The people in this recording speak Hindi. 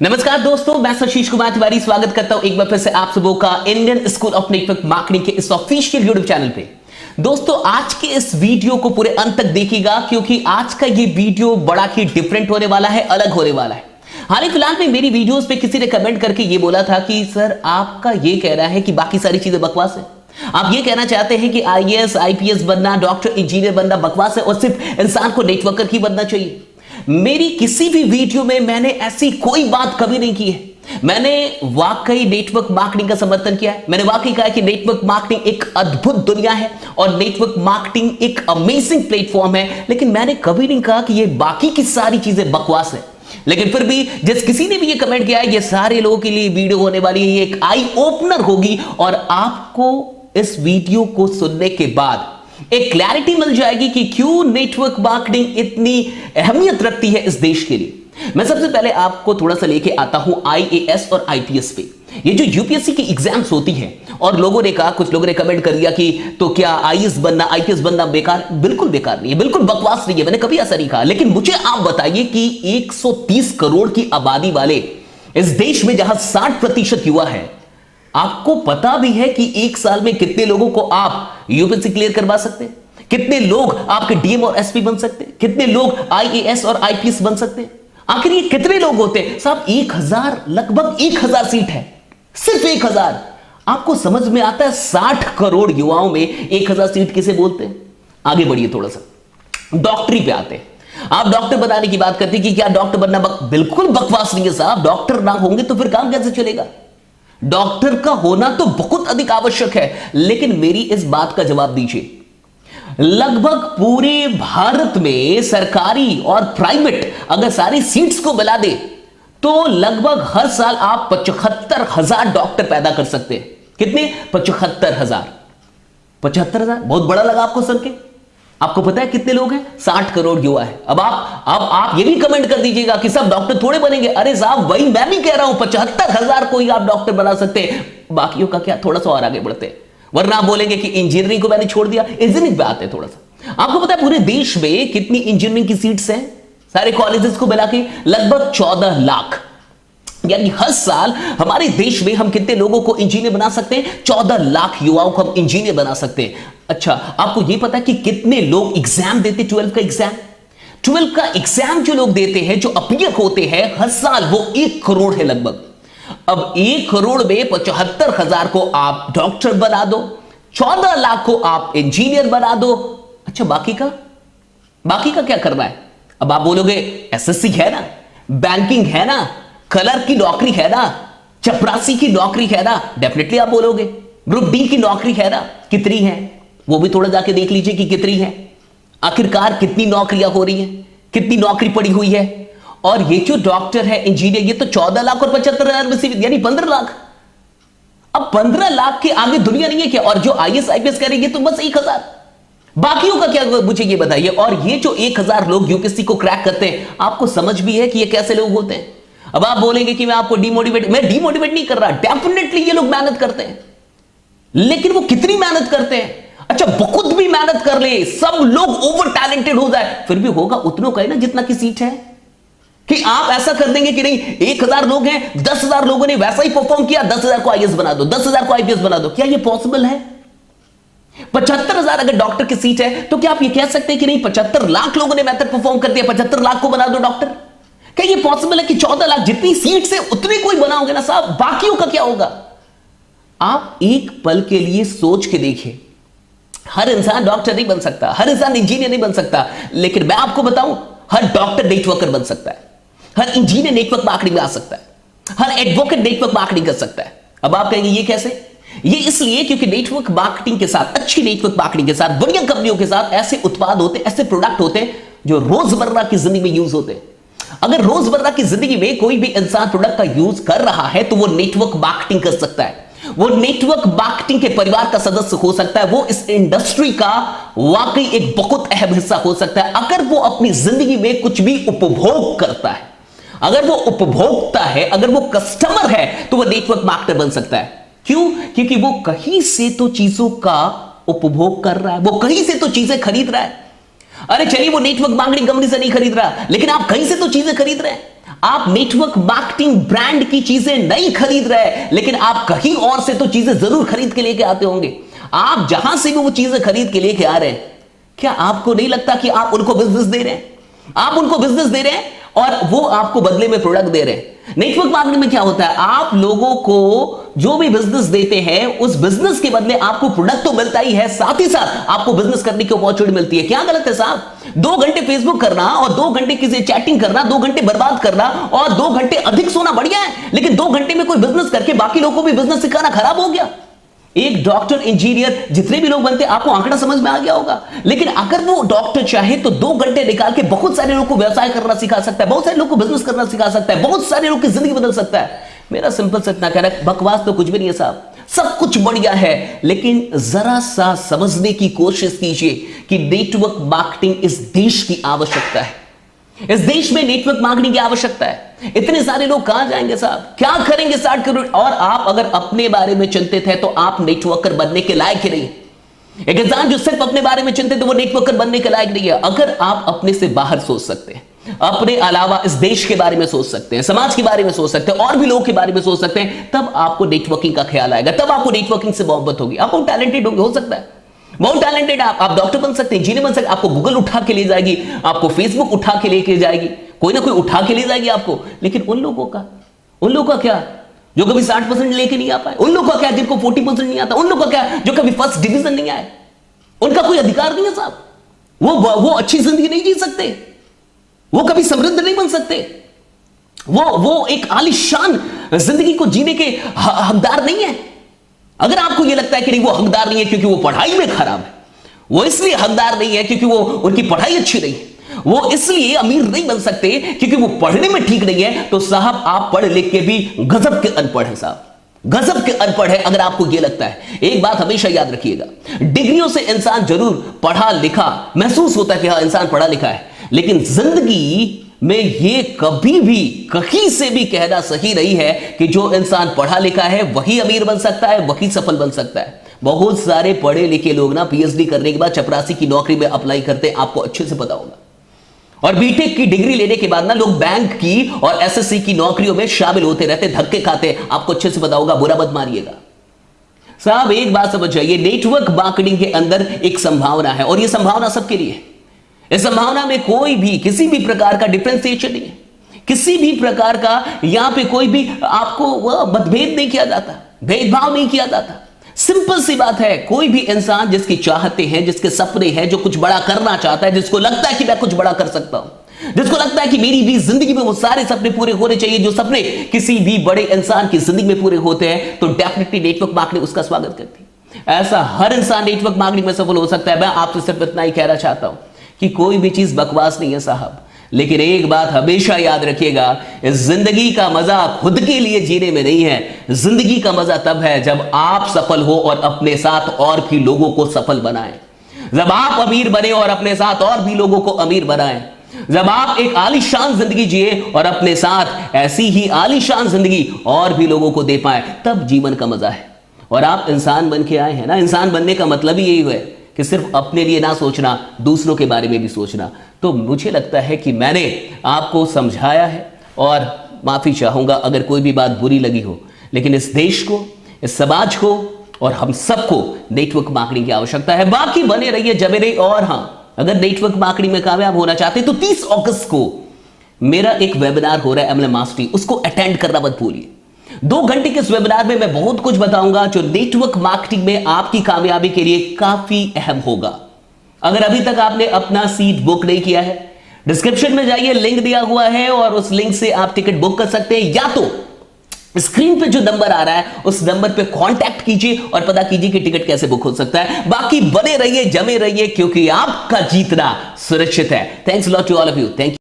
नमस्कार दोस्तों, मैं आशीष कुमार तिवारी स्वागत करता हूं एक बार फिर से आप सबों का Indian school of network marketing के इस ऑफिशियल यूट्यूब चैनल पे। दोस्तों, आज के इस वीडियो को पूरे अंत तक देखिएगा क्योंकि आज का ये वीडियो बड़ा ही डिफरेंट होने वाला है, अलग होने वाला है। हाल ही फिलहाल में मेरी वीडियोस पे किसी ने कमेंट करके ये बोला था कि सर आपका ये कह रहा है कि बाकी सारी चीजें बकवास है। आप ये कहना चाहते हैं कि आईएएस आईपीएस बनना, डॉक्टर इंजीनियर बनना बकवास है और सिर्फ इंसान को नेटवर्कर ही बनना चाहिए। मेरी किसी भी वीडियो में मैंने ऐसी कोई बात कभी नहीं की है। मैंने वाकई नेटवर्क मार्केटिंग का समर्थन किया है। मैंने वाकई कहा है कि नेटवर्क मार्केटिंग एक अद्भुत दुनिया है और नेटवर्क मार्केटिंग एक अमेजिंग प्लेटफॉर्म है, लेकिन मैंने कभी नहीं कहा कि ये बाकी की सारी चीजें बकवास है। लेकिन फिर भी जिस किसी ने भी ये कमेंट किया है, ये सारे लोगों के लिए वीडियो होने वाली है, ये एक आई ओपनर होगी और आपको इस वीडियो को सुनने के बाद एक क्लैरिटी मिल जाएगी कि क्यों नेटवर्क मार्केटिंग इतनी अहमियत रखती है इस देश के लिए। मैं सबसे पहले आपको थोड़ा सा लेके आता हूं आईएएस और आईपीएस पे। ये जो यूपीएससी की एग्जाम्स होती है और लोगों ने कहा, कुछ लोगों ने कमेंट कर दिया कि तो क्या आईएएस बनना आईपीएस बनना बेकार? बिल्कुल बेकार नहीं है, बिल्कुल बकवास नहीं है, मैंने कभी ऐसा नहीं कहा। लेकिन मुझे आप बताइए कि 130 करोड़ की आबादी वाले इस देश में जहां 60% युवा है, आपको पता भी है कि एक साल में कितने लोगों को आप यूपीएससी क्लियर करवा सकते हैं? कितने लोग आपके डीएम और एसपी बन सकते हैं? कितने लोग आईएएस और आईपीएस बन सकते हैं? आखिर ये कितने लोग होते हैं साहब? 1000, लगभग 1000 सीट है, सिर्फ 1000। आपको समझ में आता है 60 करोड़ युवाओं में 1000 सीट किसे बोलते हैं? आगे बढ़िए थोड़ा सा, डॉक्टरी पे आते हैं। आप डॉक्टर बनाने की बात करते हैं कि क्या डॉक्टर बनना बिल्कुल बकवास नहीं है साहब। डॉक्टर ना होंगे तो फिर काम कैसे चलेगा? डॉक्टर का होना तो बहुत अधिक आवश्यक है, लेकिन मेरी इस बात का जवाब दीजिए। लगभग पूरे भारत में सरकारी और प्राइवेट अगर सारी सीट्स को मिला दे तो लगभग हर साल आप 75,000 डॉक्टर पैदा कर सकते हैं। कितने? 75,000। 75,000 बहुत बड़ा लगा आपको सुन के? आपको पता है कितने लोग हैं? 60 करोड़ युवा है। अब आप ये भी कमेंट कर दीजिएगा कि सब डॉक्टर थोड़े बनेंगे। अरे साहब, वही मैं भी कह रहा हूं, 75,000 को ही आप डॉक्टर बना सकते हैं, बाकियों का क्या? थोड़ा सा और आगे बढ़ते हैं, वरना आप बोलेंगे कि इंजीनियरिंग को मैंने छोड़ दिया। इंजीनियरिंग पे आते हैं थोड़ा सा। आपको पता है पूरे देश में कितनी इंजीनियरिंग की सीट्स हैं? सारे कॉलेजेस को मिला के लगभग 14 लाख। यानी हर साल हमारे देश में हम कितने लोगों को इंजीनियर बना सकते हैं? 14 लाख युवाओं को हम इंजीनियर बना सकते हैं। अच्छा, आपको यह पता है कि कितने लोग एग्जाम देते? 12 का एग्जाम। 12 का एग्जाम जो लोग देते हैं, जो अपीयर होते हैं हर साल, वो 1 करोड़ है लगभग। अब 1 करोड़ में 75,000 को आप डॉक्टर बना दो, 14 लाख को आप इंजीनियर बना दो। अच्छा, बाकी का क्या करना है? अब आप बोलोगे एसएससी है ना, बैंकिंग है ना, कलर की नौकरी है ना, चपरासी की नौकरी है ना। डेफिनेटली आप बोलोगे ग्रुप डी की नौकरी है ना। कितनी है वो भी थोड़ा जाके देख लीजिए कि कितनी है। आखिरकार कितनी नौकरियां हो रही हैं, कितनी नौकरी पड़ी हुई है। और ये जो डॉक्टर है, इंजीनियर, ये तो 14 लाख और 75,000 में से, यानी 15 लाख। अब 15 लाख के आगे दुनिया नहीं है क्या? और जो आईएएस आईपीएस करेंगे तो बस 1000। बाकियों का क्या, मुझे ये बताइए। और ये जो 1000 लोग यूपीएससी को क्रैक करते हैं, आपको समझ भी है कि ये कैसे लोग होते हैं? अब आप बोलेंगे कि मैं आपको मैं डिमोटिवेट नहीं कर रहा। डेफिनेटली ये लोग मेहनत करते हैं, लेकिन वो कितनी मेहनत करते हैं? अच्छा, बहुत भी मेहनत कर ले, सब लोग ओवर टैलेंटेड हो जाए, फिर भी होगा उतनों का ही ना जितना की सीट है। कि आप ऐसा कर देंगे कि नहीं 1000 लोग हैं, 10,000 लोगों ने वैसा ही परफॉर्म किया, 10,000 को आईएएस बना दो, 10,000 को आईपीएस बना दो। क्या ये पॉसिबल है? 75,000 अगर डॉक्टर की सीट है तो क्या आप ये कह सकते हैं कि नहीं 75 लाख लोगों ने बेहतर परफॉर्म कर दिया, 75 लाख को बना दो डॉक्टर? क्या ये पॉसिबल है कि 14 लाख जितनी सीट से उतने कोई बनाओगे ना साहब, बाकियों का क्या होगा? आप एक पल के लिए सोच के देखिए, हर इंसान डॉक्टर नहीं बन सकता, हर इंसान इंजीनियर नहीं बन सकता, लेकिन मैं आपको बताऊं, हर डॉक्टर नेटवर्कर बन सकता है, हर इंजीनियर नेटवर्क मार्केटिंग में आ सकता है, हर एडवोकेट नेटवर्क मार्केटिंग कर सकता है। अब आप कहेंगे ये कैसे? ये इसलिए क्योंकि नेटवर्क मार्केटिंग के साथ, अच्छी नेटवर्क मार्केटिंग के साथ, बढ़िया कंपनियों के साथ ऐसे उत्पाद होते हैं, ऐसे प्रोडक्ट होते हैं जो रोजमर्रा की जिंदगी में यूज होते हैं। अगर रोजमर्रा की जिंदगी में कोई भी इंसान प्रोडक्ट का यूज कर रहा है तो वो नेटवर्क मार्केटिंग कर सकता है, वो नेटवर्क मार्केटिंग के परिवार का सदस्य हो सकता है, वो इस इंडस्ट्री का वाकई एक बहुत अहम हिस्सा हो सकता है। अगर वो अपनी जिंदगी में कुछ भी उपभोग करता है, अगर वो उपभोक्ता है, अगर वो कस्टमर है, तो वो नेटवर्क मार्केटर बन सकता है। क्यों? क्योंकि वो कहीं से तो चीजों का उपभोग कर रहा है, वो कहीं से तो चीजें खरीद रहा है। अरे चलिए, वो नेटवर्क मार्केटिंग कंपनी से नहीं खरीद रहा, लेकिन आप कहीं से तो चीजें खरीद रहे हैं। आप नेटवर्क मार्केटिंग ब्रांड की चीजें नहीं खरीद रहे, लेकिन आप कहीं और से तो चीजें जरूर खरीद के लेके आते होंगे। आप जहां से भी वो चीजें खरीद के लेके आ रहे हैं, क्या आपको नहीं लगता कि आप उनको बिजनेस दे रहे हैं? आप उनको बिजनेस दे रहे हैं और वो आपको बदले में प्रोडक्ट दे रहे हैं। नेटवर्क मार्केटिंग में क्या होता है, आप लोगों को जो भी बिजनेस देते हैं उस बिजनेस के बदले आपको प्रोडक्ट तो मिलता ही है, साथ ही साथ आपको बिजनेस करने की अपॉर्चुनिटी मिलती है। क्या गलत है साहब? 2 घंटे फेसबुक करना और 2 घंटे किसी चैटिंग करना, 2 घंटे बर्बाद करना और 2 घंटे अधिक सोना बढ़िया है, लेकिन 2 घंटे में कोई बिजनेस करके बाकी लोगों को भी बिजनेस सिखाना खराब हो गया। एक डॉक्टर, इंजीनियर, जितने भी लोग बनते हैं, आपको आंकड़ा समझ में आ गया होगा, लेकिन अगर वो डॉक्टर चाहे तो 2 घंटे निकाल के बहुत सारे लोगों को व्यवसाय करना सिखा सकता है, बहुत सारे लोगों को बिजनेस करना सिखा सकता है, बहुत सारे लोगों की जिंदगी बदल सकता है। मेरा सिंपल से इतना कहना है, बकवास तो कुछ भी नहीं है साहब, सब कुछ बढ़िया है, लेकिन जरा सा समझने की कोशिश कीजिए कि नेटवर्क मार्केटिंग इस देश की आवश्यकता है। इस देश में नेटवर्क मार्केटिंग की आवश्यकता है। इतने सारे लोग कहां जाएंगे साहब, क्या करेंगे 60 करोड़? और आप अगर अपने बारे में चिंतित है तो आप नेटवर्कर बनने के लायक ही नहीं। एक इंसान जो सिर्फ अपने बारे में चिंतित है वो नेटवर्कर बनने के लायक नहीं है। अगर आप अपने से बाहर सोच सकते हैं, अपने अलावा इस देश के बारे में सोच सकते हैं, समाज के बारे में सोच सकते हैं, और भी लोगों के बारे में सोच सकते हैं, तब आपको नेटवर्किंग का ख्याल आएगा, तब आपको नेटवर्किंग से मोहब्बत होगी। आप टैलेंटेड होंगे, हो सकता है बहुत टैलेंटेड, आप डॉक्टर बन सकते हैं, इंजीनियर बन सकते हैं, आपको गूगल उठा के ले जाएगी, आपको फेसबुक उठा के लेके जाएगी, कोई ना कोई उठा के ले जाएगी आपको। लेकिन उन लोगों का क्या जो कभी 60% लेके नहीं आ पाए? उन लोगों का क्या जिनको 40% नहीं आता? उन लोगों का क्या जो कभी फर्स्ट डिवीजन नहीं आए? उनका कोई अधिकार नहीं है साहब, वो अच्छी जिंदगी नहीं जी सकते, वो कभी समृद्ध नहीं बन सकते, वो एक आलीशान जिंदगी को जीने के हकदार नहीं है। अगर आपको यह लगता है कि नहीं वो हकदार नहीं है क्योंकि वो पढ़ाई में खराब है, वो इसलिए हकदार नहीं है क्योंकि वो उनकी पढ़ाई अच्छी नहीं है, वो इसलिए अमीर नहीं बन सकते क्योंकि वो पढ़ने में ठीक नहीं है, तो साहब आप पढ़ लिख के भी गजब के अनपढ़ हैं साहब, गजब के अनपढ़ है। अगर आपको यह लगता है, एक बात हमेशा याद रखिएगा, डिग्रियों से इंसान जरूर पढ़ा लिखा महसूस होता है कि हाँ इंसान पढ़ा लिखा है, लेकिन जिंदगी में ये कभी भी कहीं से भी कहना सही नहीं है कि जो इंसान पढ़ा लिखा है वही अमीर बन सकता है, वही सफल बन सकता है। बहुत सारे पढ़े लिखे लोग ना पीएचडी करने के बाद चपरासी की नौकरी में अप्लाई करते हैं, आपको अच्छे से पता होगा, और बीटेक की डिग्री लेने के बाद ना लोग बैंक की और एसएससी की नौकरियों में शामिल होते रहते, धक्के खाते, आपको अच्छे से पता होगा, बुरा मत मानिएगा साहब। एक बात समझ जाइए, नेटवर्क मार्केटिंग के अंदर एक संभावना है, और यह संभावना सबके लिए है। इस संभावना में कोई भी किसी भी प्रकार का डिफरेंशिएशन नहीं है, किसी भी प्रकार का यहां पे कोई भी आपको मतभेद नहीं किया जाता, भेदभाव नहीं किया जाता। सिंपल सी बात है, कोई भी इंसान जिसकी चाहते हैं, जिसके सपने हैं, जो कुछ बड़ा करना चाहता है, जिसको लगता है कि मैं कुछ बड़ा कर सकता हूं, जिसको लगता है कि मेरी भी जिंदगी में वो सारे सपने पूरे होने चाहिए जो सपने किसी भी बड़े इंसान की जिंदगी में पूरे होते हैं, तो डेफिनेटली नेटवर्क मार्केटिंग उसका स्वागत करती है। ऐसा हर इंसान नेटवर्क मार्केटिंग में सफल हो सकता है। मैं आपसे सिर्फ इतना ही कहना चाहता हूं कि कोई भी चीज बकवास नहीं है साहब, लेकिन एक बात हमेशा याद रखिएगा, इस जिंदगी का मजा खुद के लिए जीने में नहीं है, जिंदगी का मजा तब है जब आप सफल हो और अपने साथ और भी लोगों को सफल बनाएं, जब आप अमीर बने और अपने साथ और भी लोगों को अमीर बनाएं, जब आप एक आलीशान जिंदगी जिए और अपने साथ ऐसी ही आलीशान जिंदगी और भी लोगों को दे पाए, तब जीवन का मजा है। और आप इंसान बन के आए हैं ना, इंसान बनने का मतलब ही यही है कि सिर्फ अपने लिए ना सोचना, दूसरों के बारे में भी सोचना। तो मुझे लगता है कि मैंने आपको समझाया है, और माफी चाहूंगा अगर कोई भी बात बुरी लगी हो, लेकिन इस देश को, इस समाज को और हम सबको नेटवर्क मार्केटिंग की आवश्यकता है। बाकी बने रहिए, जमे रहिए। और हां, अगर नेटवर्क मार्केटिंग में कामयाब होना चाहते तो 30 अगस्त को मेरा एक वेबिनार हो रहा है MLM मास्टरी, उसको अटेंड करना मत भूलिए। 2 घंटे के इस वेबिनार में मैं बहुत कुछ बताऊंगा जो नेटवर्क मार्केटिंग में आपकी कामयाबी के लिए काफी अहम होगा। अगर अभी तक आपने अपना सीट बुक नहीं किया है, डिस्क्रिप्शन में जाइए, लिंक दिया हुआ है, और उस लिंक से आप टिकट बुक कर सकते हैं, या तो स्क्रीन पे जो नंबर आ रहा है उस नंबर पे कांटेक्ट कीजिए और पता कीजिए कि टिकट कैसे बुक हो सकता है। बाकी बने रहिए, जमे रहिए, क्योंकि आपका जीतना सुरक्षित है। Thanks lot to all of you. Thank you.